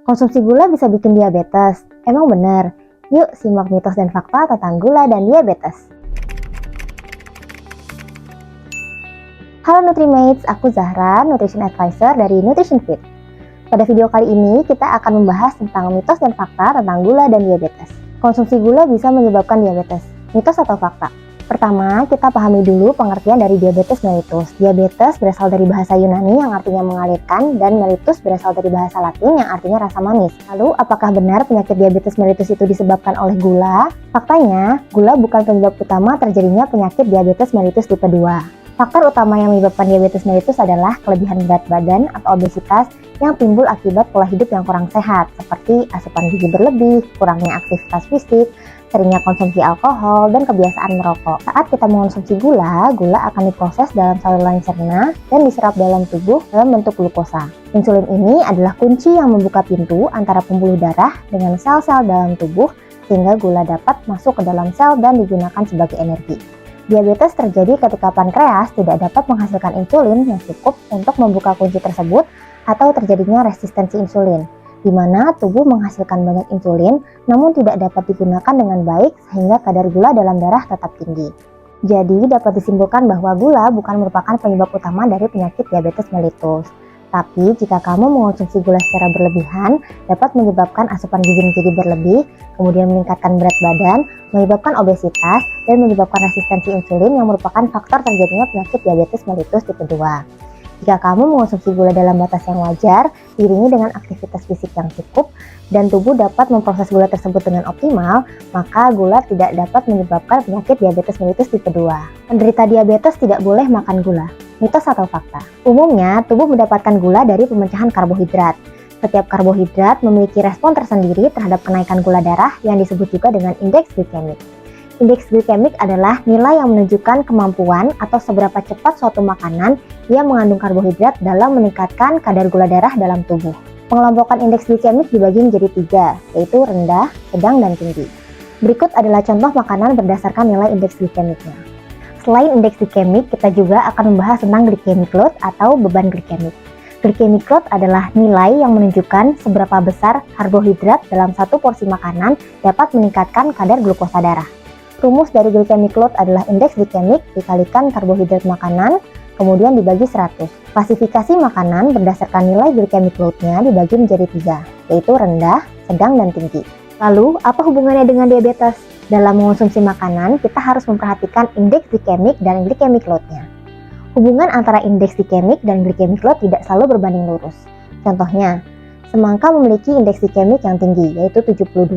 Konsumsi gula bisa bikin diabetes. Emang benar? Yuk simak mitos dan fakta tentang gula dan diabetes. Halo Nutrimates, aku Zahra, Nutrition Advisor dari Nutrition Fit. Pada video kali ini kita akan membahas tentang mitos dan fakta tentang gula dan diabetes. Konsumsi gula bisa menyebabkan diabetes. Mitos atau fakta? Pertama, kita pahami dulu pengertian dari diabetes mellitus. Diabetes berasal dari bahasa Yunani yang artinya mengalirkan, dan mellitus berasal dari bahasa Latin yang artinya rasa manis. Lalu, apakah benar penyakit diabetes mellitus itu disebabkan oleh gula? Faktanya, gula bukan penyebab utama terjadinya penyakit diabetes mellitus tipe 2. Faktor utama yang menyebabkan diabetes mellitus adalah kelebihan berat badan atau obesitas yang timbul akibat pola hidup yang kurang sehat, seperti asupan gizi berlebih, kurangnya aktivitas fisik, seringnya konsumsi alkohol, dan kebiasaan merokok. Saat kita mengonsumsi gula akan diproses dalam saluran cerna dan diserap dalam tubuh dalam bentuk glukosa. Insulin ini adalah kunci yang membuka pintu antara pembuluh darah dengan sel-sel dalam tubuh sehingga gula dapat masuk ke dalam sel dan digunakan sebagai energi. Diabetes terjadi ketika pankreas tidak dapat menghasilkan insulin yang cukup untuk membuka kunci tersebut atau terjadinya resistensi insulin, di mana tubuh menghasilkan banyak insulin namun tidak dapat digunakan dengan baik sehingga kadar gula dalam darah tetap tinggi. Jadi dapat disimpulkan bahwa gula bukan merupakan penyebab utama dari penyakit diabetes mellitus. Tapi jika kamu mengonsumsi gula secara berlebihan, dapat menyebabkan asupan gizi menjadi berlebih, kemudian meningkatkan berat badan, menyebabkan obesitas, dan menyebabkan resistensi insulin yang merupakan faktor terjadinya penyakit diabetes mellitus tipe 2. Jika kamu mengonsumsi gula dalam batas yang wajar, diiringi dengan aktivitas fisik yang cukup, dan tubuh dapat memproses gula tersebut dengan optimal, maka gula tidak dapat menyebabkan penyakit diabetes mellitus tipe 2. Penderita diabetes tidak boleh makan gula. Mitos atau fakta? Umumnya, tubuh mendapatkan gula dari pemecahan karbohidrat. Setiap karbohidrat memiliki respon tersendiri terhadap kenaikan gula darah yang disebut juga dengan indeks glikemik. Indeks glikemik adalah nilai yang menunjukkan kemampuan atau seberapa cepat suatu makanan yang mengandung karbohidrat dalam meningkatkan kadar gula darah dalam tubuh. Pengelompokan indeks glikemik dibagi menjadi 3, yaitu rendah, sedang, dan tinggi. Berikut adalah contoh makanan berdasarkan nilai indeks glikemiknya. Selain indeks glikemik, kita juga akan membahas tentang glycemic load atau beban glikemik. Glycemic load adalah nilai yang menunjukkan seberapa besar karbohidrat dalam satu porsi makanan dapat meningkatkan kadar glukosa darah. Rumus dari glycemic load adalah indeks glikemik dikalikan karbohidrat makanan, kemudian dibagi 100. Klasifikasi makanan berdasarkan nilai glycemic load-nya dibagi menjadi 3, yaitu rendah, sedang, dan tinggi. Lalu, apa hubungannya dengan diabetes? Dalam mengonsumsi makanan, kita harus memperhatikan indeks glikemik dan glycemic load-nya. Hubungan antara indeks glikemik dan glycemic load tidak selalu berbanding lurus. Contohnya, semangka memiliki indeks glikemik yang tinggi, yaitu 72.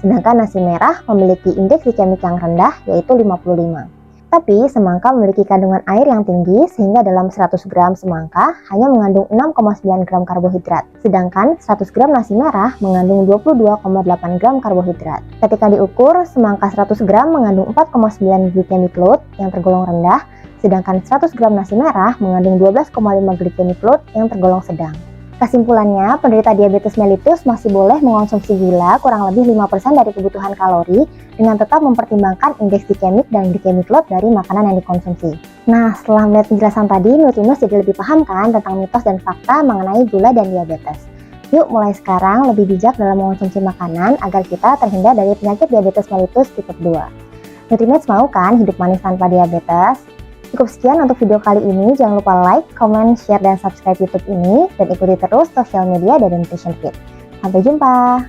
Sedangkan nasi merah memiliki indeks glikemik yang rendah, yaitu 55. Tapi semangka memiliki kandungan air yang tinggi sehingga dalam 100 gram semangka hanya mengandung 6,9 gram karbohidrat. Sedangkan 100 gram nasi merah mengandung 22,8 gram karbohidrat. Ketika diukur, semangka 100 gram mengandung 4,9 glycemic load yang tergolong rendah, sedangkan 100 gram nasi merah mengandung 12,5 glycemic load yang tergolong sedang. Kesimpulannya, penderita diabetes mellitus masih boleh mengonsumsi gula kurang lebih 5% dari kebutuhan kalori dengan tetap mempertimbangkan indeks glikemik dan glycemic load dari makanan yang dikonsumsi. Nah, setelah melihat penjelasan tadi, Nutrimates jadi lebih paham kan tentang mitos dan fakta mengenai gula dan diabetes. Yuk mulai sekarang lebih bijak dalam mengonsumsi makanan agar kita terhindar dari penyakit diabetes mellitus tipe 2. Nutrimates mau kan hidup manis tanpa diabetes? Cukup sekian untuk video kali ini. Jangan lupa like, comment, share, dan subscribe YouTube ini. Dan ikuti terus sosial media dari Nutrition Fit. Sampai jumpa!